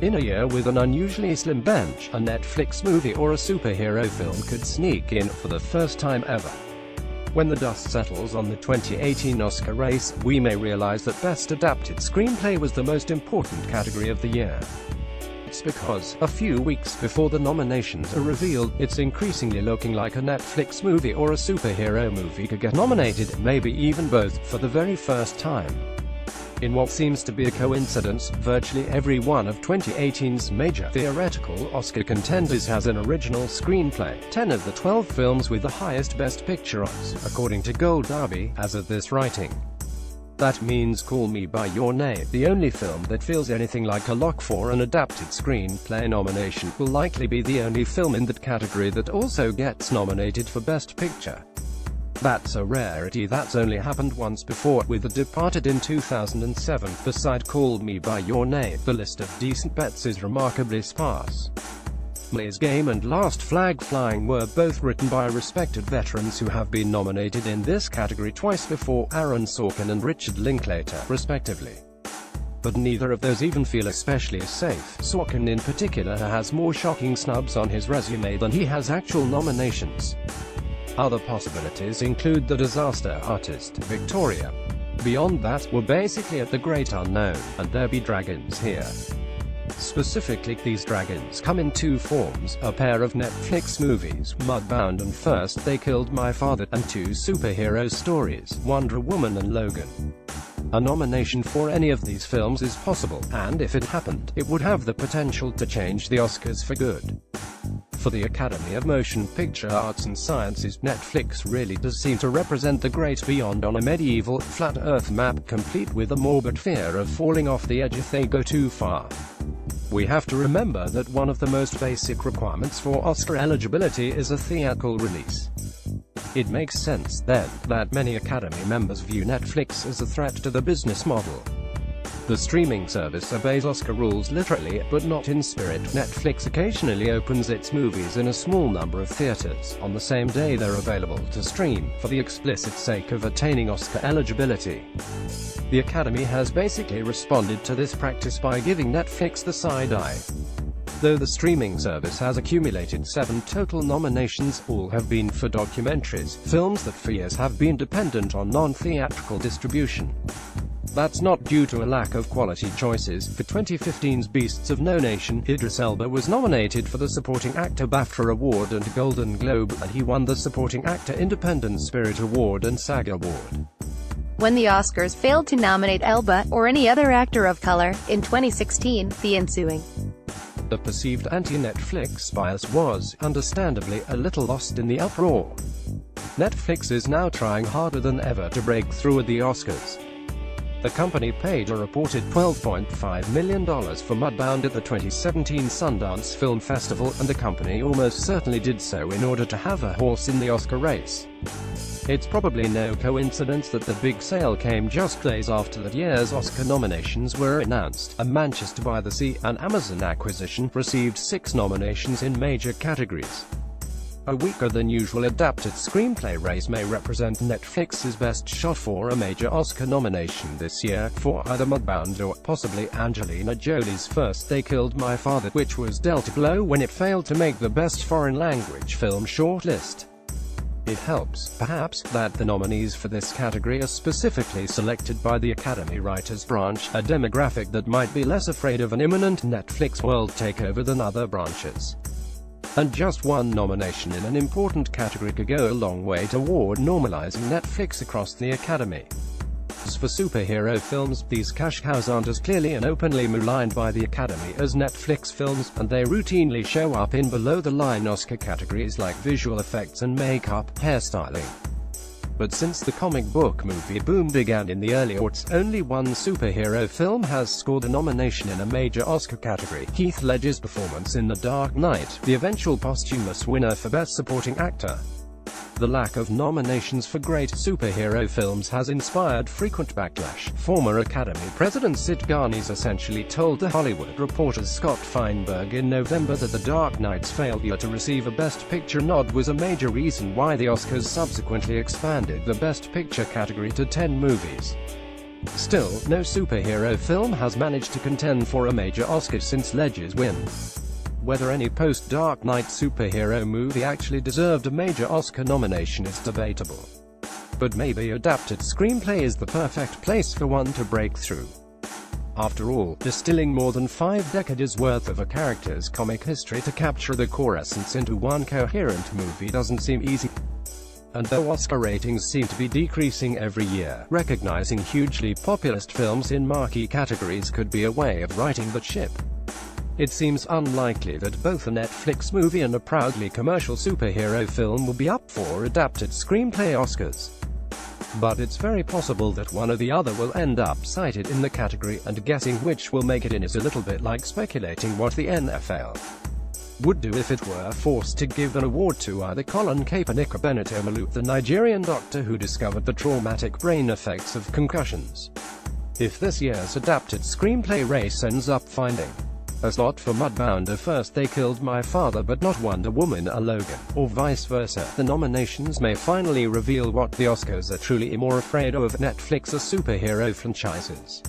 In a year with an unusually slim bench, a Netflix movie or a superhero film could sneak in for the first time ever. When the dust settles on the 2018 Oscar race, we may realize that Best Adapted Screenplay was the most important category of the year. It's because, a few weeks before the nominations are revealed, it's increasingly looking like a Netflix movie or a superhero movie could get nominated, maybe even both, for the very first time. In what seems to be a coincidence, virtually every one of 2018's major theoretical Oscar contenders has an original screenplay. 10 of the 12 films with the highest Best Picture odds, according to Gold Derby, as of this writing. That means Call Me By Your Name, the only film that feels anything like a lock for an adapted screenplay nomination, will likely be the only film in that category that also gets nominated for Best Picture. That's a rarity that's only happened once before, with The Departed in 2007. Beside Call Me By Your Name, the list of decent bets is remarkably sparse. Molly's Game and Last Flag Flying were both written by respected veterans who have been nominated in this category twice before, Aaron Sorkin and Richard Linklater, respectively. But neither of those even feel especially safe. Sorkin in particular has more shocking snubs on his resume than he has actual nominations. Other possibilities include The Disaster Artist, Victoria. Beyond that, we're basically at the great unknown, and there be dragons here. Specifically, these dragons come in two forms: a pair of Netflix movies, Mudbound and First They Killed My Father, and two superhero stories, Wonder Woman and Logan. A nomination for any of these films is possible, and if it happened, it would have the potential to change the Oscars for good. For the Academy of Motion Picture Arts and Sciences, Netflix really does seem to represent the great beyond on a medieval, flat Earth map, complete with a morbid fear of falling off the edge if they go too far. We have to remember that one of the most basic requirements for Oscar eligibility is a theatrical release. It makes sense, then, that many Academy members view Netflix as a threat to the business model. The streaming service obeys Oscar rules literally, but not in spirit. Netflix occasionally opens its movies in a small number of theaters, on the same day they're available to stream, for the explicit sake of attaining Oscar eligibility. The Academy has basically responded to this practice by giving Netflix the side eye. Though the streaming service has accumulated 7 total nominations, all have been for documentaries, films that for years have been dependent on non-theatrical distribution. That's not due to a lack of quality choices. For 2015's Beasts of No Nation, Idris Elba was nominated for the Supporting Actor BAFTA Award and Golden Globe, and he won the Supporting Actor Independent Spirit Award and SAG Award. When the Oscars failed to nominate Elba, or any other actor of color, in 2016, the ensuing the perceived anti-Netflix bias was, understandably, a little lost in the uproar. Netflix is now trying harder than ever to break through at the Oscars. The company paid a reported $12.5 million for Mudbound at the 2017 Sundance Film Festival, and the company almost certainly did so in order to have a horse in the Oscar race. It's probably no coincidence that the big sale came just days after that year's Oscar nominations were announced. A Manchester by the Sea, an Amazon acquisition, received 6 nominations in major categories. A weaker than usual adapted screenplay race may represent Netflix's best shot for a major Oscar nomination this year, for either Mudbound or, possibly, Angelina Jolie's First They Killed My Father, which was dealt a blow when it failed to make the Best Foreign Language Film shortlist. It helps, perhaps, that the nominees for this category are specifically selected by the Academy Writers Branch, a demographic that might be less afraid of an imminent Netflix world takeover than other branches. And just one nomination in an important category could go a long way toward normalizing Netflix across the Academy. As for superhero films, these cash cows aren't as clearly and openly maligned by the Academy as Netflix films, and they routinely show up in below-the-line Oscar categories like visual effects and makeup, hairstyling. But since the comic book movie boom began in the early aughts, only one superhero film has scored a nomination in a major Oscar category: Heath Ledger's performance in The Dark Knight, the eventual posthumous winner for Best Supporting Actor. The lack of nominations for great superhero films has inspired frequent backlash. Former Academy President Sid Garnies essentially told The Hollywood Reporter's Scott Feinberg in November that The Dark Knight's failure to receive a Best Picture nod was a major reason why the Oscars subsequently expanded the Best Picture category to 10 movies. Still, no superhero film has managed to contend for a major Oscar since Ledger's win. Whether any post-Dark Knight superhero movie actually deserved a major Oscar nomination is debatable. But maybe adapted screenplay is the perfect place for one to break through. After all, distilling more than 5 decades worth of a character's comic history to capture the core essence into one coherent movie doesn't seem easy. And though Oscar ratings seem to be decreasing every year, recognizing hugely populist films in marquee categories could be a way of righting the ship. It seems unlikely that both a Netflix movie and a proudly commercial superhero film will be up for adapted screenplay Oscars. But it's very possible that one or the other will end up cited in the category, and guessing which will make it in is a little bit like speculating what the NFL would do if it were forced to give an award to either Colin Kaepernick or Bennet Omalu, the Nigerian doctor who discovered the traumatic brain effects of concussions. If this year's adapted screenplay race ends up finding a slot for Mudbound First They Killed My Father but not Wonder Woman or Logan, or vice versa, the nominations may finally reveal what the Oscars are truly more afraid of: Netflix or superhero franchises.